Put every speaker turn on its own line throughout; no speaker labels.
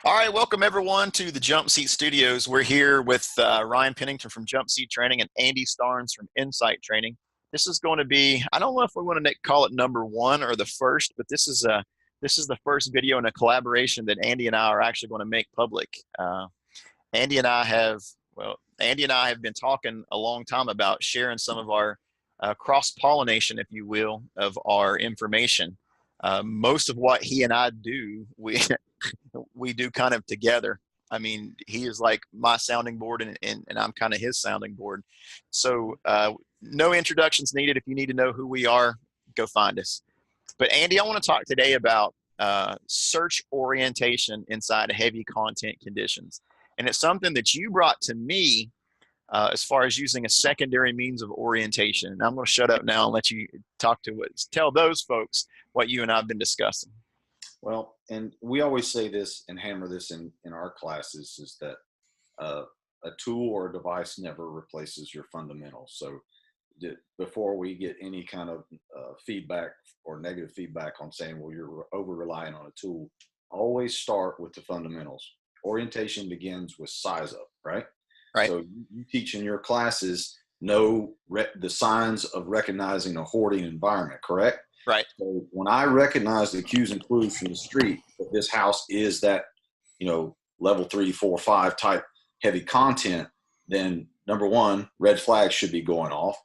All right, welcome everyone to the Jumpseat Studios. We're here with Ryan Pennington from Jumpseat Training and Andy Starnes from Insight Training. This is going to be, I don't know if we want to call it number one or the first, but this is the first video in a collaboration that Andy and I are actually going to make public. Andy and I have, Andy and I have been talking a long time about sharing some of our cross-pollination, if you will, of our information. Most of what he and I do, we do kind of together. I mean, he is like my sounding board, and I'm kind of his sounding board. So no introductions needed. If you need to know who we are, go find us. But Andy, I want to talk today about search orientation inside of heavy content conditions. And it's something that you brought to me as far as using a secondary means of orientation. And I'm going to shut up now and let you tell those folks what you and I have been discussing.
Well, and we always say this and hammer this in our classes is that a tool or a device never replaces your fundamentals. So before we get any kind of feedback or negative feedback on saying, well, you're over relying on a tool, always start with the fundamentals. Orientation begins with size up, right?
Right.
So you teach in your classes know the signs of recognizing a hoarding environment, correct?
Right.
So when I recognize the cues and clues from the street that this house is that, level 3, 4, 5 type heavy content, then number one, red flags should be going off.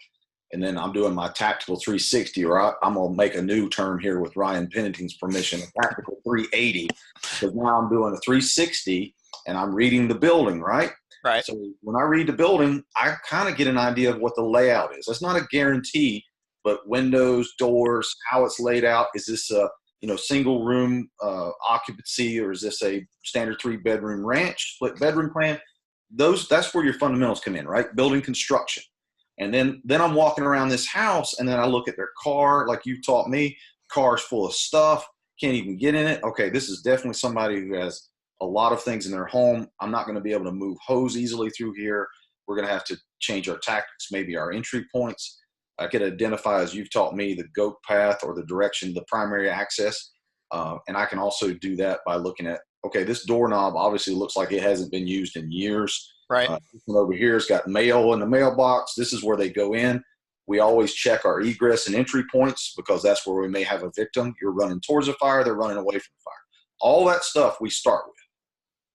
And then I'm doing my tactical 360, or I'm going to make a new term here with Ryan Pennington's permission, a tactical 380, because now I'm doing a 360 and I'm reading the building, right?
Right.
So when I read the building, I kind of get an idea of what the layout is. That's not a guarantee, but windows, doors, how it's laid out. Is this a single room occupancy, or is this a standard 3-bedroom ranch, split bedroom plan? That's where your fundamentals come in, right? Building construction. And then I'm walking around this house, and then I look at their car, like you taught me. Car's full of stuff, can't even get in it. Okay, this is definitely somebody who has a lot of things in their home. I'm not going to be able to move hose easily through here. We're going to have to change our tactics, maybe our entry points. I could identify, as you've taught me, the goat path or the direction, the primary access. And I can also do that by looking at, okay, this doorknob obviously looks like it hasn't been used in years.
Right.
This one over here has got mail in the mailbox. This is where they go in. We always check our egress and entry points because that's where we may have a victim. You're running towards a fire, they're running away from the fire. All that stuff we start with.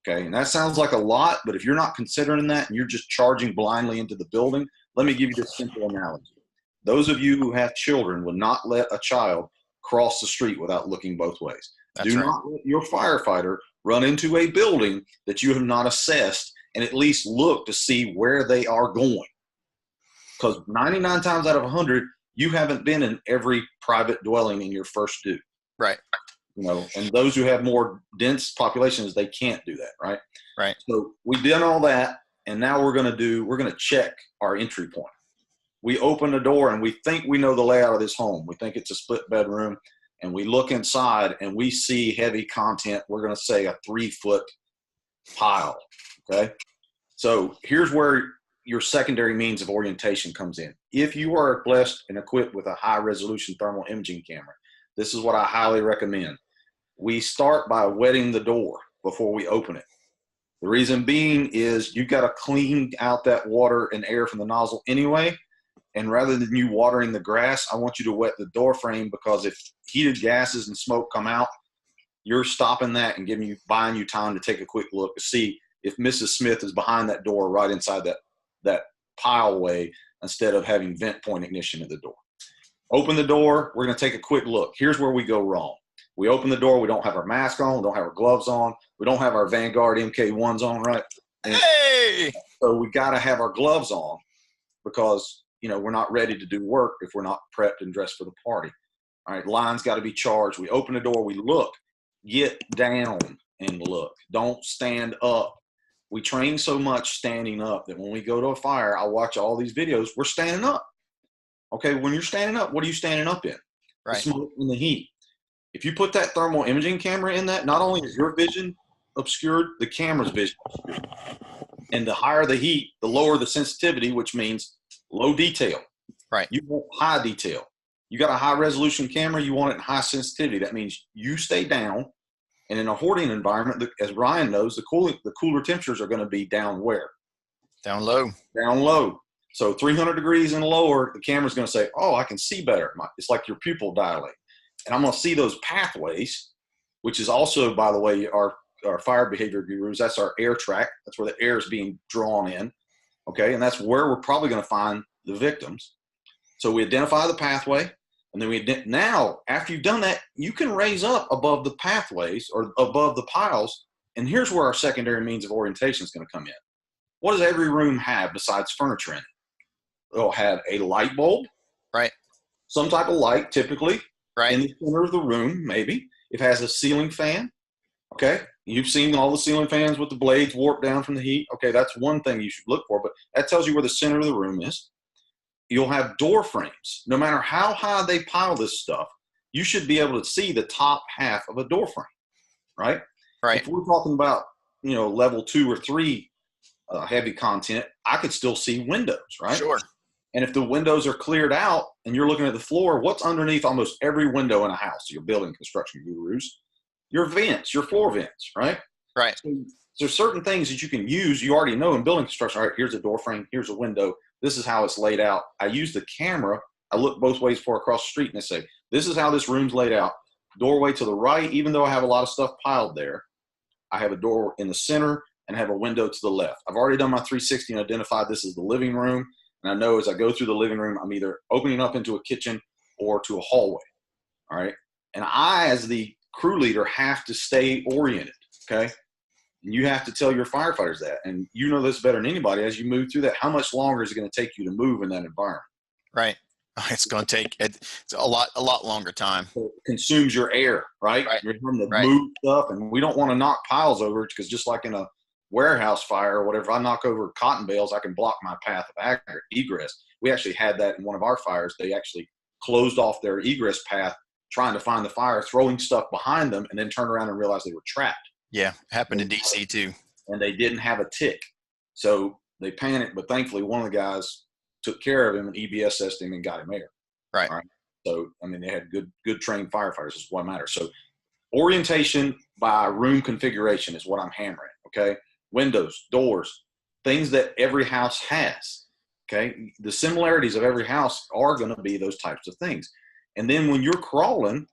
Okay, and that sounds like a lot, but if you're not considering that and you're just charging blindly into the building, let me give you this simple analogy. Those of you who have children will not let a child cross the street without looking both ways.
That's
Do
right.
not let your firefighter run into a building that you have not assessed and at least look to see where they are going. Because 99 times out of 100, you haven't been in every private dwelling in your first due.
Right.
And those who have more dense populations, they can't do that, right?
Right.
So we did all that, and now we're going to check our entry point. We open the door and we think we know the layout of this home. We think it's a split bedroom, and we look inside and we see heavy content. We're going to say a 3-foot pile. Okay. So here's where your secondary means of orientation comes in. If you are blessed and equipped with a high resolution thermal imaging camera, this is what I highly recommend. We start by wetting the door before we open it. The reason being is you got to clean out that water and air from the nozzle anyway. And rather than you watering the grass, I want you to wet the door frame, because if heated gases and smoke come out, you're stopping that and buying you time to take a quick look to see if Mrs. Smith is behind that door right inside that pile way, instead of having vent point ignition at the door. Open the door. We're going to take a quick look. Here's where we go wrong. We open the door. We don't have our mask on. We don't have our gloves on. We don't have our Vanguard MK1s on, right? And
hey!
So we got to have our gloves on, because we're not ready to do work if we're not prepped and dressed for the party. All right, line's got to be charged. We open the door, we look, get down and look. Don't stand up. We train so much standing up that when we go to a fire, I watch all these videos, we're standing up. Okay, when you're standing up, what are you standing up in?
Right.
The smoke and the heat. If you put that thermal imaging camera in that, not only is your vision obscured, the camera's vision obscured. And the higher the heat, the lower the sensitivity, which means low detail.
Right.
You want high detail. You got a high resolution camera, you want it in high sensitivity. That means you stay down And in a hoarding environment, as Ryan knows, the cooler temperatures are going to be down where?
Down low.
Down low. So 300 degrees and lower, the camera's going to say, oh, I can see better. It's like your pupil dilate. And I'm going to see those pathways, which is also, by the way, our fire behavior gurus, that's our air track. That's where the air is being drawn in. Okay. And that's where we're probably going to find the victims. So we identify the pathway. And then now, after you've done that, you can raise up above the pathways or above the piles. And here's where our secondary means of orientation is going to come in. What does every room have besides furniture in it? It'll have a light bulb.
Right.
Some type of light, typically.
Right.
In the center of the room, maybe. It has a ceiling fan. Okay. You've seen all the ceiling fans with the blades warped down from the heat. Okay. That's one thing you should look for, but that tells you where the center of the room is. You'll have door frames. No matter how high they pile this stuff, you should be able to see the top half of a door frame, right?
Right.
If we're talking about, level 2 or 3 heavy content, I could still see windows, right?
Sure.
And if the windows are cleared out and you're looking at the floor, what's underneath almost every window in a house? Your building construction gurus, your vents, your floor vents, right?
Right.
So there's certain things that you can use. You already know in building construction, all right, here's a door frame, here's a window. This is how it's laid out. I use the camera. I look both ways for across the street and I say, this is how this room's laid out. Doorway to the right, even though I have a lot of stuff piled there, I have a door in the center and have a window to the left. I've already done my 360 and identified this as the living room. And I know as I go through the living room, I'm either opening up into a kitchen or to a hallway. All right. And I, as the crew leader, have to stay oriented. Okay. And you have to tell your firefighters that. And you know this better than anybody as you move through that. How much longer is it going to take you to move in that environment?
Right. It's going to take it's a lot longer time.
So it consumes your air, right?
Right.
You're having to
Right.
move stuff. And we don't want to knock piles over because just like in a warehouse fire or whatever, if I knock over cotton bales, I can block my path of egress. We actually had that in one of our fires. They actually closed off their egress path trying to find the fire, throwing stuff behind them, and then turned around and realized they were trapped.
Yeah, happened in DC too.
And they didn't have a tick. So they panicked, but thankfully one of the guys took care of him and EBS'd him and got him air.
Right.
All right. So, I mean, they had good trained firefighters is what matters. So orientation by room configuration is what I'm hammering. Okay. Windows, doors, things that every house has. Okay. The similarities of every house are going to be those types of things. And then when you're crawling,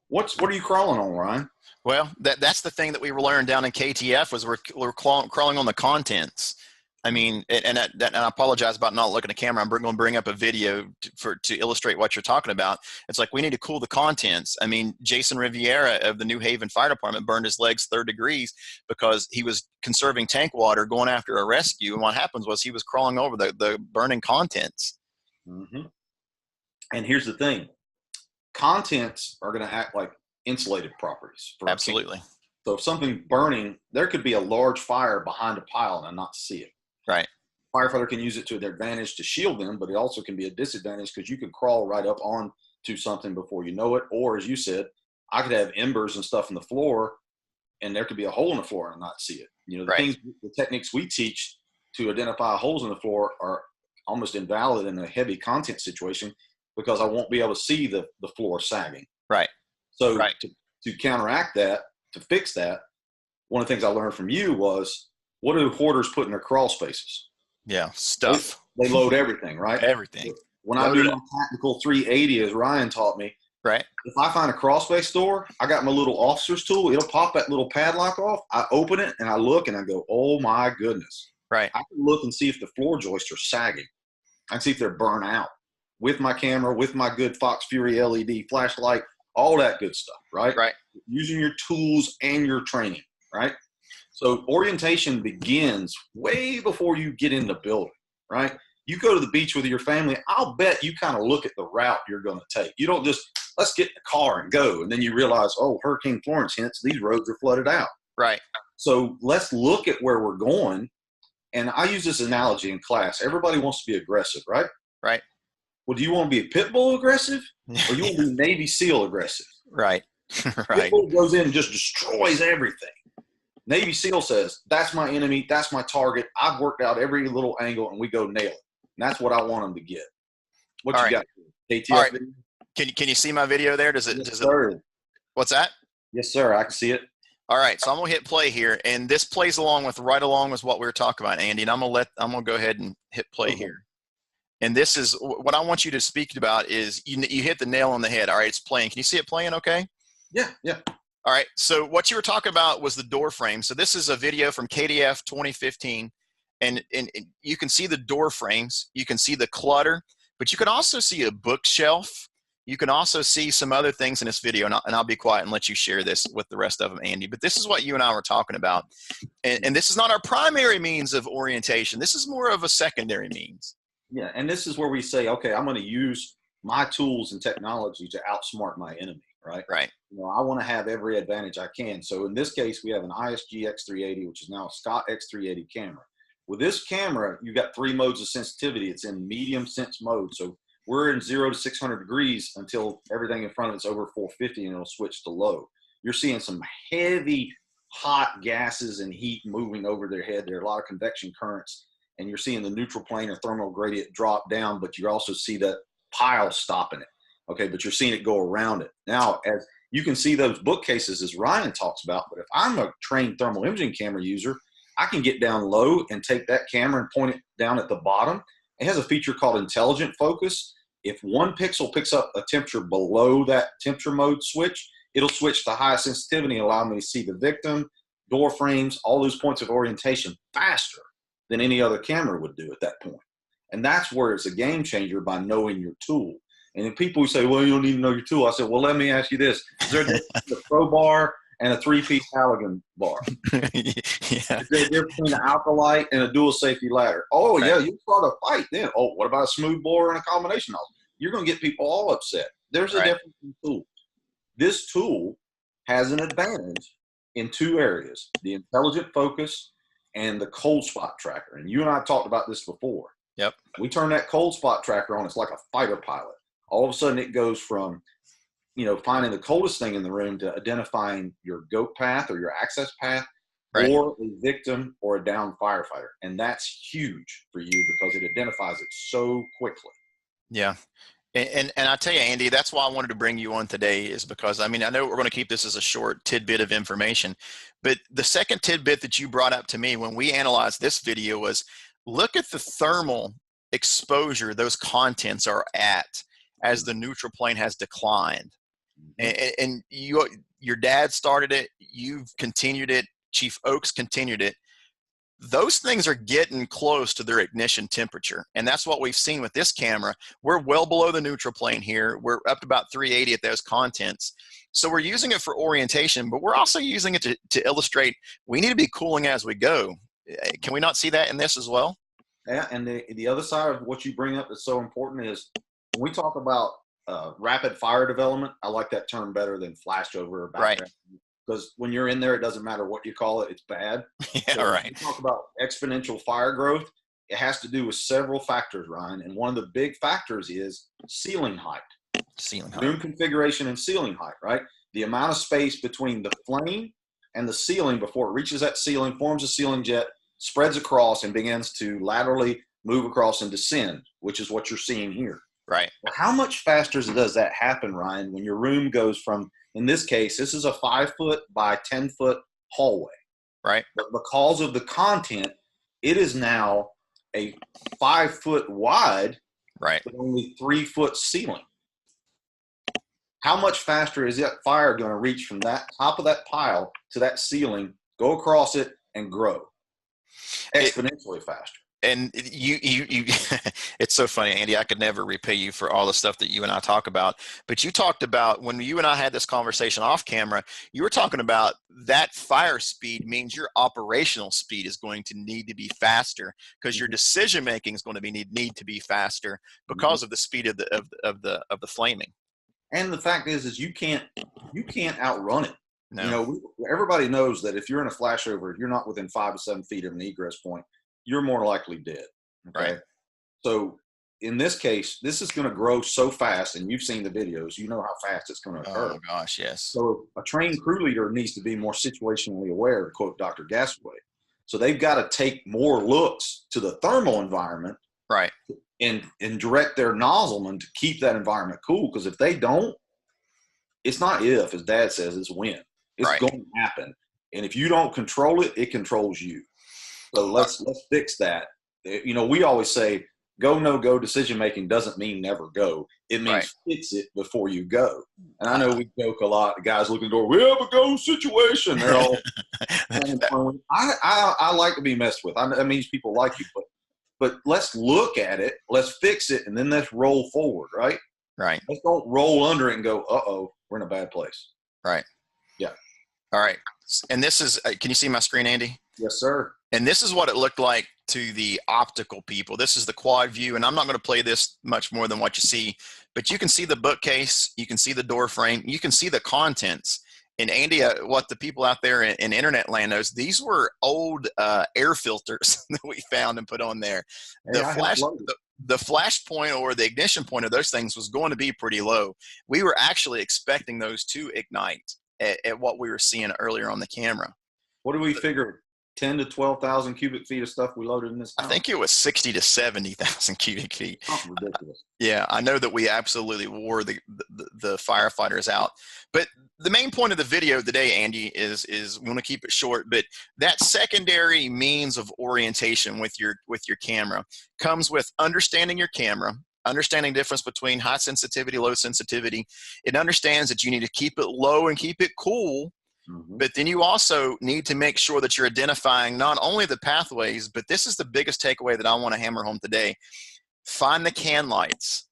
what are you crawling on, Ryan?
Well, that's the thing that we were learning down in KTF was we're crawling on the contents. I mean, and I apologize about not looking at the camera. I'm going to bring up a video to illustrate what you're talking about. It's like we need to cool the contents. I mean, Jason Riviera of the New Haven Fire Department burned his legs 3rd degrees because he was conserving tank water going after a rescue. And what happens was he was crawling over the burning contents.
Mm-hmm. And here's the thing. Contents are going to act like insulated properties.
Absolutely.
So if something's burning, there could be a large fire behind a pile and not see it.
Right.
Firefighter can use it to their advantage to shield them, but it also can be a disadvantage because you can crawl right up onto something before you know it. Or as you said, I could have embers and stuff in the floor and there could be a hole in the floor and not see it. You know, the techniques we teach to identify holes in the floor are almost invalid in a heavy content situation because I won't be able to see the floor sagging.
Right.
So to counteract that, to fix that, one of the things I learned from you was, what do hoarders put in their crawl spaces?
Yeah, stuff.
They load everything, right?
Everything.
When I do my tactical 380, as Ryan taught me,
right?
If I find a crawl space door, I got my little officer's tool. It'll pop that little padlock off. I open it and I look and I go, oh my goodness.
Right.
I can look and see if the floor joists are sagging. I can see if they're burnt out with my camera, with my good Fox Fury LED flashlight, all that good stuff, right?
Right.
Using your tools and your training, right? So orientation begins way before you get in the building, right? You go to the beach with your family, I'll bet you kind of look at the route you're going to take. You don't just, let's get in the car and go. And then you realize, oh, Hurricane Florence hints these roads are flooded out.
Right.
So let's look at where we're going. And I use this analogy in class. Everybody wants to be aggressive, right?
Right.
Well, do you want to be a pit bull aggressive or you want to be Navy SEAL aggressive?
Right.
Right. Pit bull goes in and just destroys everything. Navy SEAL says, that's my enemy. That's my target. I've worked out every little angle and we go nail it. And that's what I want them to get. What
all
you
right.
got? KTF
all right.
video?
Can you see my video there?
Yes, sir.
What's that?
Yes, sir. I can see it.
All right, so I'm gonna hit play here, and this plays along with right along with what we were talking about, Andy. And I'm gonna go ahead and hit play
Okay.
here. And this is what I want you to speak about is you hit the nail on the head. All right, it's playing. Can you see it playing? Okay.
Yeah, yeah.
All right. So what you were talking about was the door frame. So this is a video from KDF 2015, and you can see the door frames. You can see the clutter, but you can also see a bookshelf. You can also see some other things in this video, and I'll be quiet and let you share this with the rest of them, Andy. But this is what you and I were talking about, and this is not our primary means of orientation. This is more of a secondary means.
Yeah, and this is where we say, okay, I'm going to use my tools and technology to outsmart my enemy, right?
Right.
I want to have every advantage I can. So in this case, we have an ISG X380, which is now a Scott X380 camera. With this camera, you've got 3 modes of sensitivity. It's in medium sense mode. So we're in 0 to 600 degrees until everything in front of it's over 450, and it'll switch to low. You're seeing some heavy, hot gases and heat moving over their head. There are a lot of convection currents, and you're seeing the neutral plane or thermal gradient drop down, but you also see that pile stopping it. Okay, but you're seeing it go around it. Now, as you can see those bookcases, as Ryan talks about, but if I'm a trained thermal imaging camera user, I can get down low and take that camera and point it down at the bottom. It has a feature called intelligent focus. If one pixel picks up a temperature below that temperature mode switch, it'll switch to high sensitivity and allow me to see the victim, door frames, all those points of orientation faster than any other camera would do at that point. And that's where it's a game changer, by knowing your tool. And then people who say, well, you don't need to know your tool. I said, well, let me ask you this. Is there a difference between a crowbar and a 3-piece Halligan bar?
Yeah.
Is there a difference between an alkalite and a dual safety ladder? Oh,
Right.
yeah, you start a fight then. Oh, what about a smooth bore and a combination nozzle? You're going to get people all upset. There's a
Right.
difference in tools. This tool has an advantage in 2 areas: the intelligent focus and the cold spot tracker. And you and I talked about this before.
Yep.
We turn that cold spot tracker on, it's like a fighter pilot. All of a sudden it goes from, finding the coldest thing in the room to identifying your goat path or your access path,
Right.
or a victim or a downed firefighter. And that's huge for you because it identifies it so quickly.
Yeah. And I tell you, Andy, that's why I wanted to bring you on today, is because, I know we're going to keep this as a short tidbit of information, but the second tidbit that you brought up to me when we analyzed this video was, look at the thermal exposure those contents are at as the neutral plane has declined. And your dad started it, you've continued it, Chief Oaks continued it. Those things are getting close to their ignition temperature. And that's what we've seen with this camera. We're well below the neutral plane here. We're up to about 380 at those contents. So we're using it for orientation, but we're also using it to illustrate we need to be cooling as we go. Can we not see that in this as well?
Yeah, and the other side of what you bring up that's so important is when we talk about rapid fire development, I like that term better than flashover or background. Right. Because when you're in there, it doesn't matter what you call it, it's bad.
Yeah,
so
right.
When we talk about exponential fire growth, it has to do with several factors, Ryan. And one of the big factors is ceiling height. Room configuration and ceiling height, right? The amount of space between the flame and the ceiling before it reaches that ceiling, forms a ceiling jet, spreads across, and begins to laterally move across and descend, which is what you're seeing here.
Right.
Well, how much faster does that happen, Ryan, when your room goes from, in this case, this is a 5-foot by 10-foot hallway.
Right.
But because of the content, it is now a 5-foot wide,
right,
but only 3-foot ceiling. How much faster is that fire going to reach from that top of that pile to that ceiling, go across it, and grow exponentially faster?
And you it's so funny, Andy. I could never repay you for all the stuff that you and I talk about. But you talked about, when you and I had this conversation off camera, you were talking about that fire speed means your operational speed is going to need to be faster, because your decision making is going to need to be faster because of the speed of the flaming.
And the fact is you can't outrun it.
No.
Everybody knows that if you're in a flashover, if you're not within 5 to 7 feet of an egress point, you're more likely dead. Okay.
Right.
So in this case, this is going to grow so fast, and you've seen the videos, you know how fast it's going to occur.
Oh gosh, yes.
So a trained crew leader needs to be more situationally aware, to quote Dr. Gasaway. So they've got to take more looks to the thermal environment,
right,
and direct their nozzleman to keep that environment cool. Because if they don't, it's not if, as Dad says, it's when. It's
right.
going to happen. And if you don't control it, it controls you. So let's fix that. You know, we always say go, no go decision making doesn't mean never go. It means fix it before you go. And I know we joke a lot. The guys looking at the door, we have a go situation. They're all I like to be messed with. That means people like you, but let's look at it, let's fix it, and then let's roll forward, right?
Right.
Let's don't roll under it and go, uh-oh, we're in a bad place.
Right.
Yeah.
All right. And this is, can you see my screen, Andy?
Yes, sir.
And this is what it looked like to the optical people. This is the quad view, and I'm not going to play this much more than what you see, but you can see the bookcase, you can see the door frame, you can see the contents. And Andy, what the people out there in internet land knows, these were old air filters that we found and put on there. The flash point or the ignition point of those things was going to be pretty low. We were actually expecting those to ignite at what we were seeing earlier on the camera.
What do we figure? 10 to 12,000 cubic feet of stuff we loaded in this house?
I think it was 60 to 70,000 cubic feet.
Oh, ridiculous.
Yeah, I know that we absolutely wore the firefighters out. But the main point of the video today, Andy, is we want to keep it short, but that secondary means of orientation with your camera comes with understanding your camera, understanding the difference between high sensitivity, low sensitivity. It understands that you need to keep it low and keep it cool. But then you also need to make sure that you're identifying not only the pathways, but this is the biggest takeaway that I want to hammer home today. Find the can lights.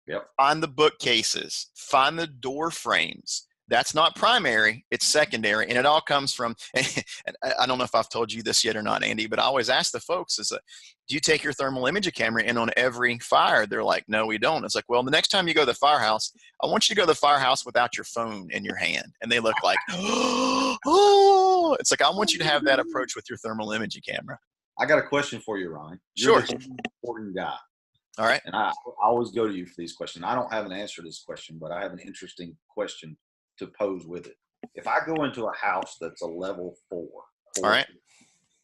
Yep.
Find the bookcases. Find the door frames. That's not primary, it's secondary. And it all comes from, and I don't know if I've told you this yet or not, Andy, but I always ask the folks, do you take your thermal imaging camera in on every fire? They're like, no, we don't. It's like, well, the next time you go to the firehouse, I want you to go to the firehouse without your phone in your hand. And they look like, oh, it's like, I want you to have that approach with your thermal imaging camera.
I got a question for you, Ryan.
Sure.
You're the important guy.
All right.
And I always go to you for these questions. I don't have an answer to this question, but I have an interesting question to pose with it. If I go into a house that's a level 4,
all right,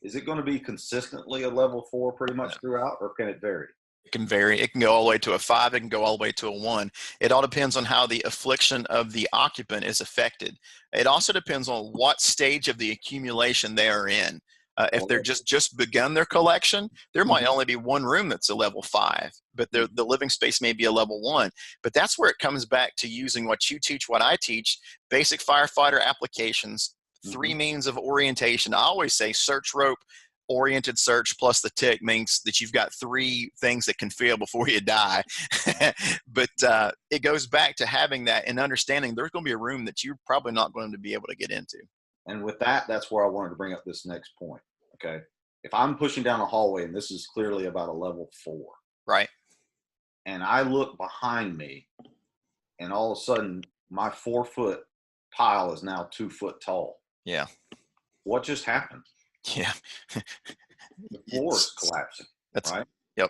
is it going to be consistently a level 4 pretty much throughout, or can it vary?
It can vary. It can go all the way to a 5. It can go all the way to a 1. It all depends on how the affliction of the occupant is affected. It also depends on what stage of the accumulation they are in. If they're just begun their collection, there might only be one room that's a level 5, but the living space may be a level 1. But that's where it comes back to using what you teach, what I teach, basic firefighter applications, 3 means of orientation. I always say search rope, oriented search plus the tick means that you've got 3 things that can fail before you die. But it goes back to having that and understanding there's going to be a room that you're probably not going to be able to get into.
And with that, that's where I wanted to bring up this next point. Okay. If I'm pushing down a hallway and this is clearly about a level 4.
Right.
And I look behind me and all of a sudden my 4-foot pile is now 2 foot tall.
Yeah.
What just happened?
Yeah.
The floor is collapsing.
That's
right.
Yep.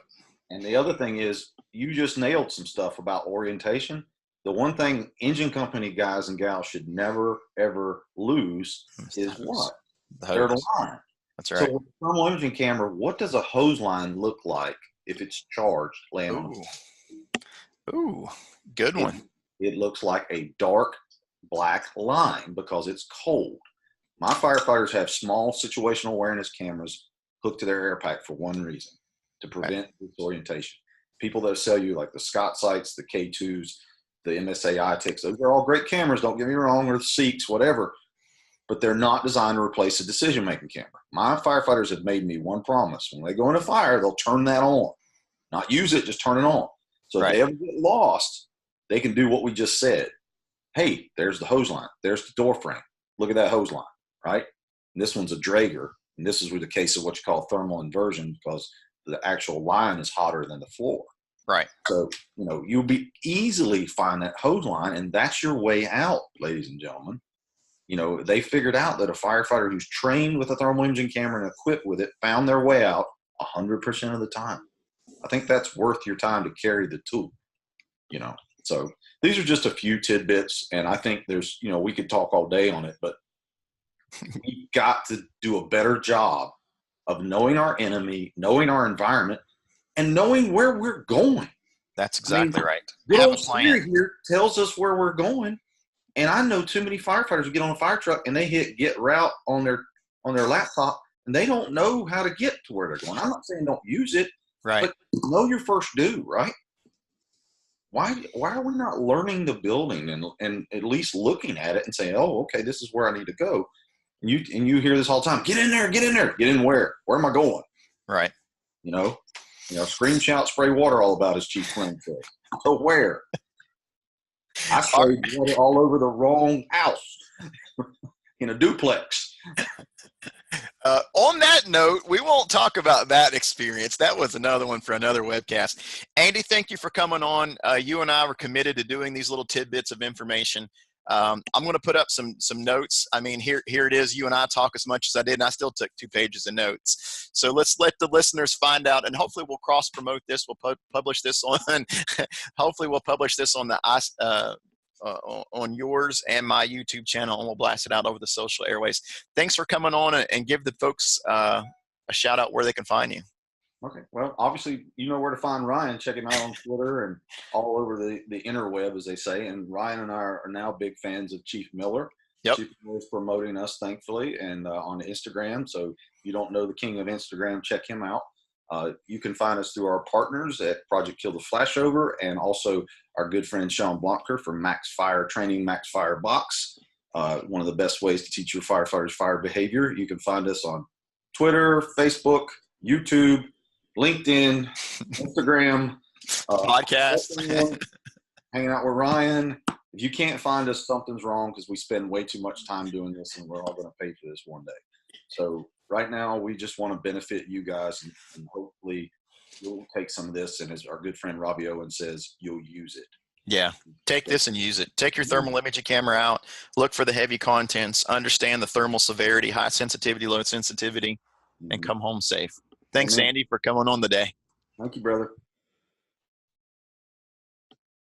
And the other thing is you just nailed some stuff about orientation. The one thing engine company guys and gals should never, ever lose is what? Their line.
That's right.
So with a thermal imaging camera, what does a hose line look like if it's charged?
Ooh, good one.
It looks like a dark black line because it's cold. My firefighters have small situational awareness cameras hooked to their air pack for one reason, to prevent disorientation. People that sell you like the Scott sites, the K2s, the MSAI ticks, those are all great cameras, don't get me wrong, or the Seeks, whatever, but they're not designed to replace a decision-making camera. My firefighters have made me one promise. When they go in a fire, they'll turn that on. Not use it, just turn it on. So if they ever get lost, they can do what we just said. Hey, there's the hose line. There's the door frame. Look at that hose line, right? And this one's a Draeger, and this is with the case of what you call thermal inversion because the actual line is hotter than the floor.
Right.
So, you'll be easily find that hose line, and that's your way out, ladies and gentlemen. They figured out that a firefighter who's trained with a thermal imaging camera and equipped with it found their way out 100% of the time. I think that's worth your time to carry the tool, So these are just a few tidbits, and I think there's, we could talk all day on it, but we've got to do a better job of knowing our enemy, knowing our environment, and knowing where we're going.
That's exactly right.
Have a plan. Here tells us where we're going. And I know too many firefighters who get on a fire truck and they hit get route on their laptop, and they don't know how to get to where they're going. I'm not saying don't use it,
Right.
but know your first due, right? Why are we not learning the building and at least looking at it and saying, oh, okay, this is where I need to go? And you hear this all the time. Get in there, get in there. Get in where? Where am I going?
Right.
Scream, shout, spray water all about, as Chief Flynn said. So where? I sprayed water all over the wrong house in a duplex.
On that note, we won't talk about that experience. That was another one for another webcast. Andy, thank you for coming on. You and I were committed to doing these little tidbits of information. I'm going to put up some notes. I mean, here it is. You and I talk as much as I did, and I still took 2 pages of notes. So let's let the listeners find out, and hopefully we'll cross promote this. We'll publish this on. Hopefully we'll publish this on the on yours and my YouTube channel, and we'll blast it out over the social airways. Thanks for coming on, and give the folks a shout out where they can find you.
Okay. Well, obviously, you know where to find Ryan. Check him out on Twitter and all over the interweb, as they say. And Ryan and I are now big fans of Chief Miller.
Yep.
Chief Miller is promoting us, thankfully, and on Instagram. So if you don't know the king of Instagram, check him out. You can find us through our partners at Project Kill the Flashover, and also our good friend Sean Blonker from Max Fire Training, Max Fire Box. One of the best ways to teach your firefighters fire behavior. You can find us on Twitter, Facebook, YouTube, LinkedIn, Instagram,
Podcast.
Hanging out with Ryan. If you can't find us, something's wrong, because we spend way too much time doing this, and we're all going to pay for this one day. So right now, we just want to benefit you guys, and hopefully you'll take some of this, and as our good friend Robbie Owen says, you'll use it.
Yeah, take this and use it. Take your thermal imaging camera out, look for the heavy contents, understand the thermal severity, high sensitivity, low sensitivity, and come home safe. Thanks,
Amen.
Andy, for coming on the day.
Thank you, brother.